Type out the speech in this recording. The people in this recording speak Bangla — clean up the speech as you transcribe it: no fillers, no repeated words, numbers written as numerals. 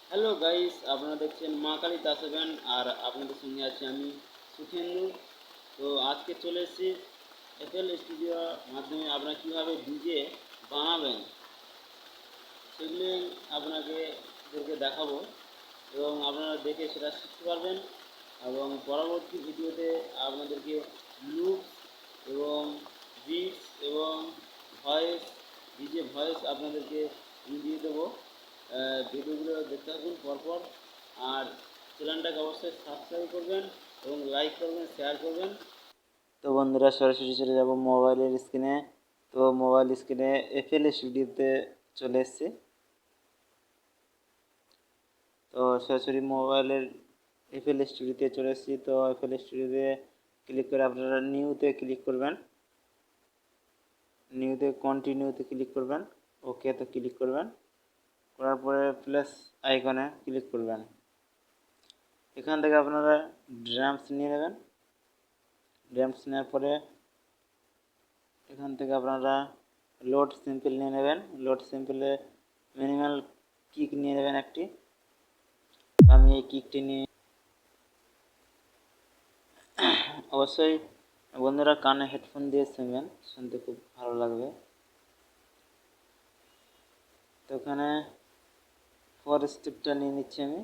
হ্যালো গাইস, আপনারা দেখছেন মা কালী তাসেবেন আর আপনাদের সঙ্গে আছি আমি সুখেন্দু। তো আজকে চলে এসেছি এফএল স্টুডিওর মাধ্যমে আপনারা কীভাবে ডিজে বানাবেন সেগুলি আপনাদেরকে দেখাবো এবং আপনারা দেখে সেটা শিখতে পারবেন এবং পরবর্তী ভিডিওতে আপনাদেরকে লুপস এবং বিটস এবং ভয়েস ডিজে ভয়েস আপনাদেরকে আমি দিয়ে দেবো। ভিডিওগুলো দেখতে থাকুন পরপর, আর চ্যানেলটাকে অবশ্যই সাবস্ক্রাইব করবেন এবং লাইক করবেন, শেয়ার করবেন। তো বন্ধুরা, সরাসরি চলে যাব মোবাইলের স্ক্রিনে। তো মোবাইল স্ক্রিনে এফএল স্টুডিওতে চলে এসেছি। তো সরাসরি মোবাইলের এফএল স্টুডিওতে চলে এসেছি। তো এফএল স্টুডিওতে ক্লিক করে আপনারা নিউতে ক্লিক করবেন, নিউতে কন্টিনিউতে ক্লিক করবেন, ওকেতে ক্লিক করবেন, করার পরে প্লাস আইকনে ক্লিক করবেন। এখান থেকে আপনারা ড্রামস নিয়ে নেবেন। ড্রামস নেওয়ার পরে এখান থেকে আপনারা লোড সিম্পল নিয়ে নেবেন। লোড সিম্পলে মিনিমাল কিক নিয়ে নেবেন একটি। আমি এই কিকটি নিয়ে অবশ্যই বন্ধুরা কানে হেডফোন দিয়ে শুনবেন, শুনতে খুব ভালো লাগবে। তো এখানে ফোর স্টেপটা নিয়ে নিচ্ছি আমি।